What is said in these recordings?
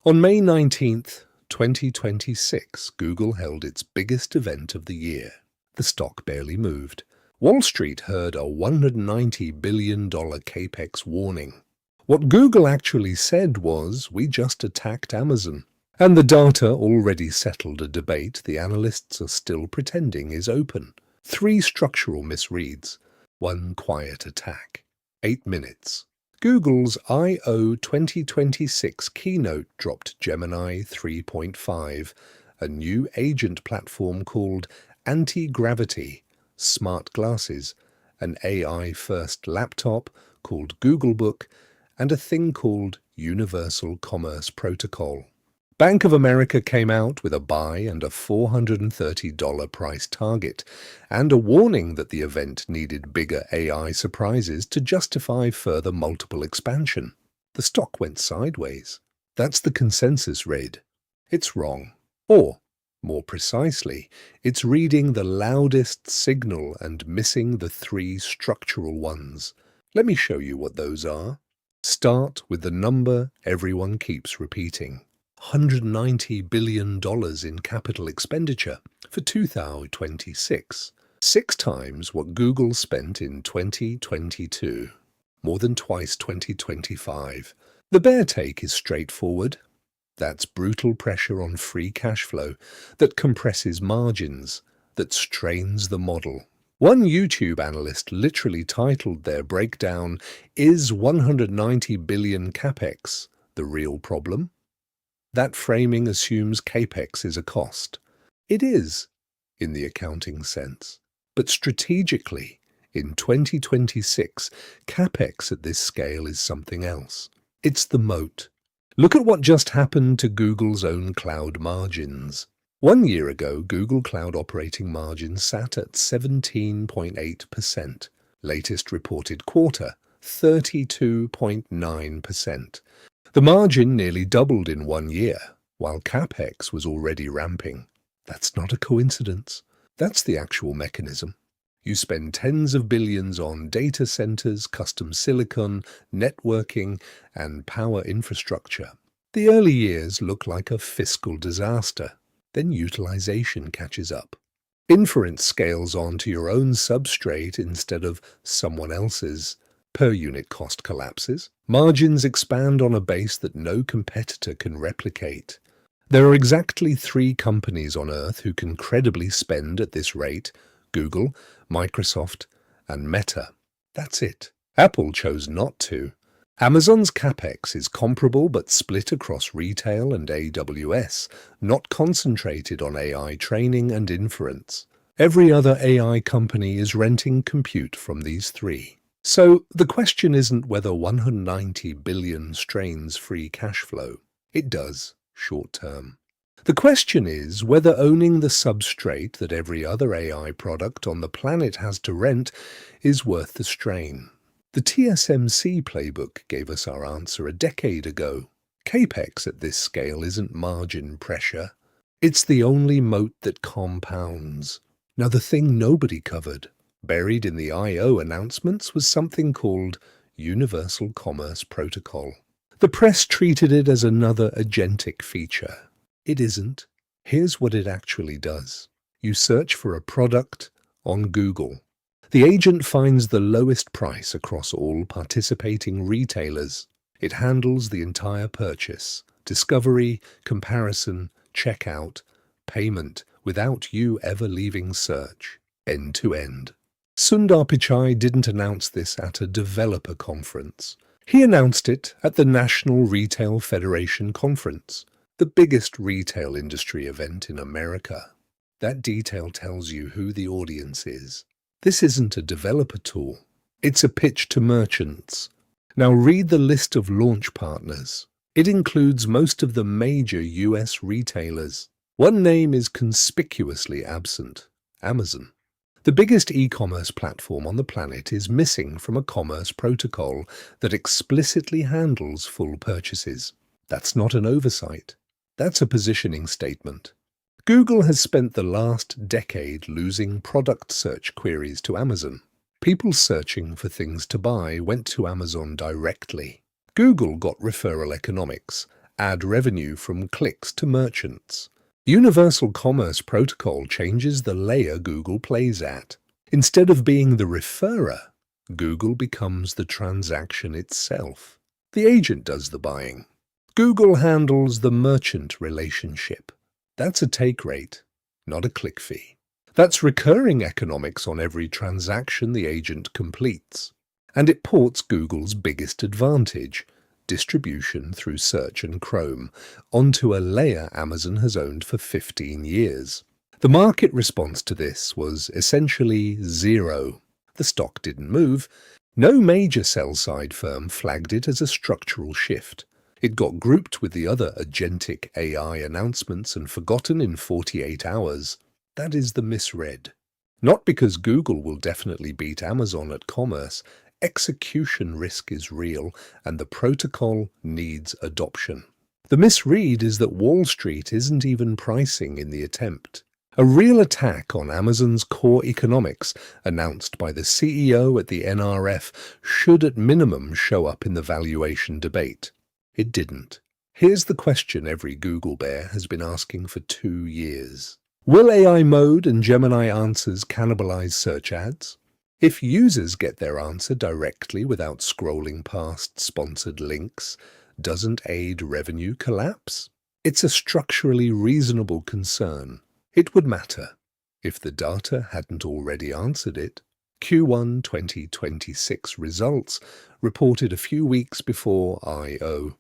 On May 19th, 2026, Google held its biggest event of the year. The stock barely moved. Wall Street heard a $190 billion Capex warning. What Google actually said was, "We just attacked Amazon." And the data already settled a debate the analysts are still pretending is open. 3 structural misreads, 1 quiet attack. 8 minutes. Google's I/O 2026 keynote dropped Gemini 3.5, a new agent platform called Anti-Gravity, smart glasses, an AI-first laptop called Google Book, and a thing called Universal Commerce Protocol. Bank of America came out with a buy and a $430 price target, and a warning that the event needed bigger AI surprises to justify further multiple expansion. The stock went sideways. That's the consensus read. It's wrong. Or, more precisely, it's reading the loudest signal and missing the 3 structural ones. Let me show you what those are. Start with the number everyone keeps repeating. $190 billion in capital expenditure for 2026, 6 times what Google spent in 2022, more than twice 2025. The bear take is straightforward. That's brutal pressure on free cash flow that compresses margins, that strains the model. One YouTube analyst literally titled their breakdown, "Is 190 billion Capex the real problem?" That framing assumes Capex is a cost. It is, in the accounting sense. But strategically, in 2026, Capex at this scale is something else. It's the moat. Look at what just happened to Google's own cloud margins. 1 year ago, Google Cloud operating margins sat at 17.8%. Latest reported quarter, 32.9%. The margin nearly doubled in 1 year, while Capex was already ramping. That's not a coincidence. That's the actual mechanism. You spend tens of billions on data centers, custom silicon, networking, and power infrastructure. The early years look like a fiscal disaster. Then utilization catches up. Inference scales onto your own substrate instead of someone else's. Per unit cost collapses. Margins expand on a base that no competitor can replicate. There are exactly 3 companies on Earth who can credibly spend at this rate: Google, Microsoft, and Meta. That's it. Apple chose not to. Amazon's Capex is comparable but split across retail and AWS, not concentrated on AI training and inference. Every other AI company is renting compute from these 3. So the question isn't whether 190 billion strains free cash flow. It does, short term. The question is whether owning the substrate that every other AI product on the planet has to rent is worth the strain. The TSMC playbook gave us our answer a decade ago. Capex at this scale isn't margin pressure. It's the only moat that compounds. Now the thing nobody covered, buried in the I/O announcements, was something called Universal Commerce Protocol. The press treated it as another agentic feature. It isn't. Here's what it actually does. You search for a product on Google. The agent finds the lowest price across all participating retailers. It handles the entire purchase, discovery, comparison, checkout, payment, without you ever leaving search, end to end. Sundar Pichai didn't announce this at a developer conference. He announced it at the National Retail Federation Conference, the biggest retail industry event in America. That detail tells you who the audience is. This isn't a developer tool. It's a pitch to merchants. Now read the list of launch partners. It includes most of the major US retailers. One name is conspicuously absent: Amazon. The biggest e-commerce platform on the planet is missing from a commerce protocol that explicitly handles full purchases. That's not an oversight. That's a positioning statement. Google has spent the last decade losing product search queries to Amazon. People searching for things to buy went to Amazon directly. Google got referral economics. ad revenue from clicks to merchants. Universal Commerce Protocol changes the layer Google plays at. Instead of being the referrer, Google becomes the transaction itself. The agent does the buying. Google handles the merchant relationship. That's a take rate, not a click fee. That's recurring economics on every transaction the agent completes. And it ports Google's biggest advantage, distribution through search and Chrome, onto a layer Amazon has owned for 15 years. The market response to this was essentially zero. The stock didn't move. No major sell-side firm flagged it as a structural shift. It got grouped with the other agentic AI announcements and forgotten in 48 hours. That is the misread. Not because Google will definitely beat Amazon at commerce. Execution risk is real, and the protocol needs adoption. The misread is that Wall Street isn't even pricing in the attempt. A real attack on Amazon's core economics, announced by the CEO at the NRF, should at minimum show up in the valuation debate. It didn't. Here's the question every Google bear has been asking for 2 years. Will AI mode and Gemini answers cannibalize search ads? If users get their answer directly without scrolling past sponsored links, doesn't aid revenue collapse? It's a structurally reasonable concern. It would matter if the data hadn't already answered it. Q1 2026 results reported a few weeks before I.O.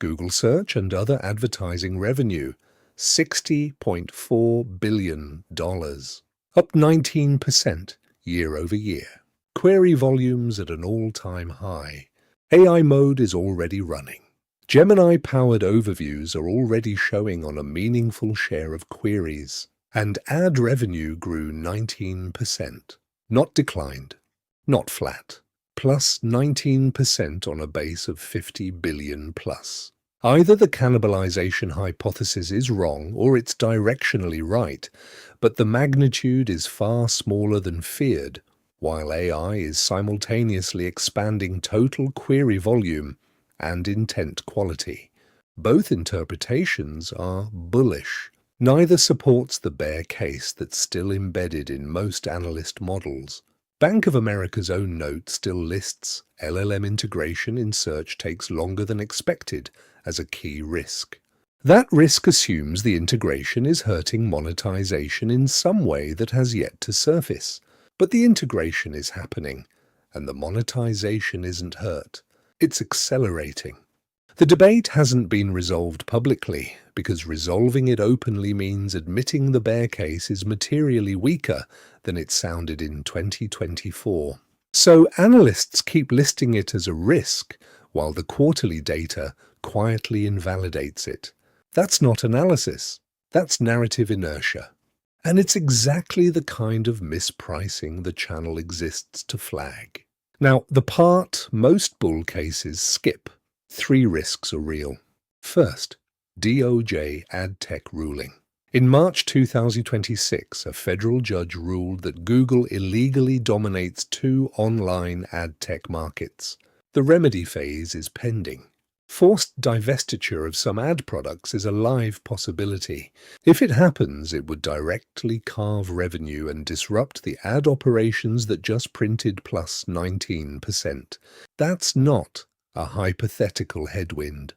Google Search and other advertising revenue, $60.4 billion, up 19% year over year. Query volumes at an all-time high. AI mode is already running. Gemini-powered overviews are already showing on a meaningful share of queries. And ad revenue grew 19%. Not declined. Not flat. Plus 19% on a base of 50 billion plus. Either the cannibalization hypothesis is wrong or it's directionally right, but the magnitude is far smaller than feared, while AI is simultaneously expanding total query volume and intent quality. Both interpretations are bullish. Neither supports the bear case that's still embedded in most analyst models. Bank of America's own note still lists LLM integration in search takes longer than expected as a key risk. That risk assumes the integration is hurting monetization in some way that has yet to surface. But the integration is happening, and the monetization isn't hurt. It's accelerating. The debate hasn't been resolved publicly, because resolving it openly means admitting the bear case is materially weaker than it sounded in 2024. So analysts keep listing it as a risk, while the quarterly data quietly invalidates it. That's not analysis. That's narrative inertia. And it's exactly the kind of mispricing the channel exists to flag. Now, the part most bull cases skip. 3 risks are real. First, DOJ ad tech ruling. In March 2026, a federal judge ruled that Google illegally dominates 2 online ad tech markets. The remedy phase is pending. Forced divestiture of some ad products is a live possibility. If it happens, it would directly carve revenue and disrupt the ad operations that just printed plus 19%. That's not a hypothetical headwind.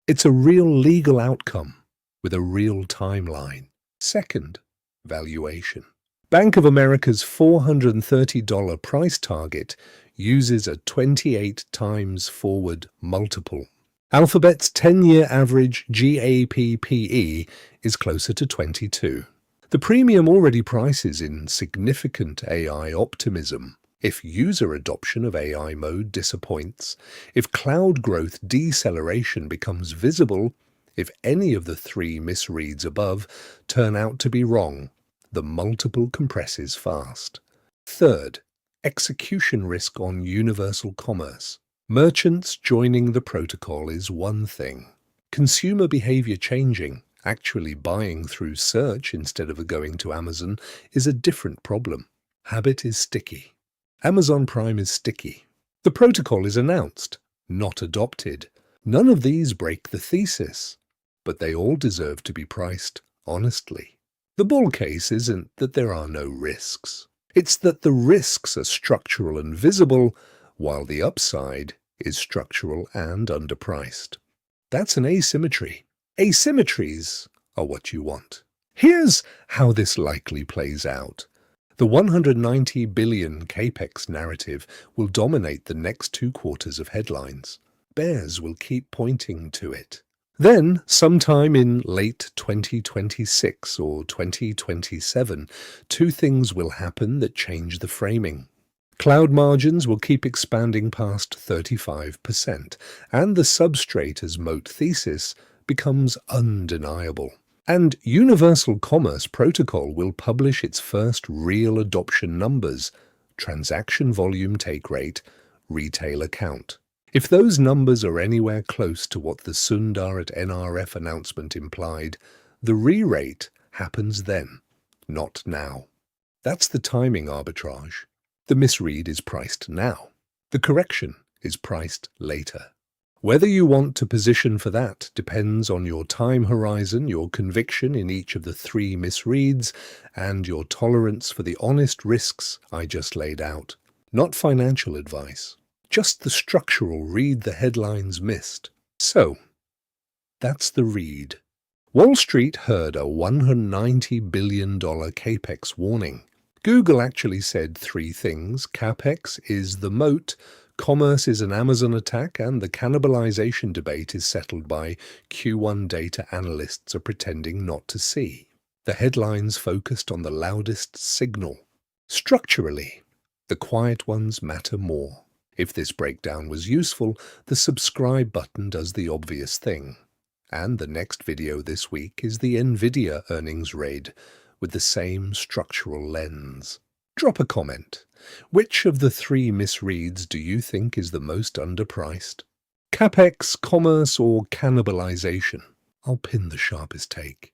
It's a real legal outcome with a real timeline. Second, valuation. Bank of America's $430 price target uses a 28 times forward multiple. Alphabet's 10-year average GAAP/PE is closer to 22. The premium already prices in significant AI optimism. If user adoption of AI mode disappoints, if cloud growth deceleration becomes visible, if any of the 3 misreads above turn out to be wrong, the multiple compresses fast. Third, execution risk on universal commerce. Merchants joining the protocol is one thing. Consumer behavior changing, actually buying through search instead of going to Amazon, is a different problem. Habit is sticky. Amazon Prime is sticky. The protocol is announced, not adopted. None of these break the thesis. but they all deserve to be priced honestly. The bull case isn't that there are no risks. It's that the risks are structural and visible, while the upside is structural and underpriced. That's an asymmetry. Asymmetries are what you want. Here's how this likely plays out. The 190 billion Capex narrative will dominate the next 2 quarters of headlines. Bears will keep pointing to it. Then, sometime in late 2026 or 2027, 2 things will happen that change the framing. Cloud margins will keep expanding past 35%, and the substrate as moat thesis becomes undeniable. And Universal Commerce Protocol will publish its first real adoption numbers: transaction volume take rate, retail account. If those numbers are anywhere close to what the Sundar at NRF announcement implied, the re-rate happens then, not now. That's the timing arbitrage. The misread is priced now. The correction is priced later. Whether you want to position for that depends on your time horizon, your conviction in each of the 3 misreads, and your tolerance for the honest risks I just laid out. Not financial advice, just the structural read the headlines missed. So, that's the read. Wall Street heard a $190 billion Capex warning. Google actually said 3 things. Capex is the moat, commerce is an Amazon attack, and the cannibalization debate is settled by Q1 data analysts are pretending not to see. The headlines focused on the loudest signal. Structurally, the quiet ones matter more. If this breakdown was useful, the subscribe button does the obvious thing. And the next video this week is the Nvidia earnings raid, with the same structural lens. Drop a comment. Which of the 3 misreads do you think is the most underpriced? Capex, commerce, or cannibalization? I'll pin the sharpest take.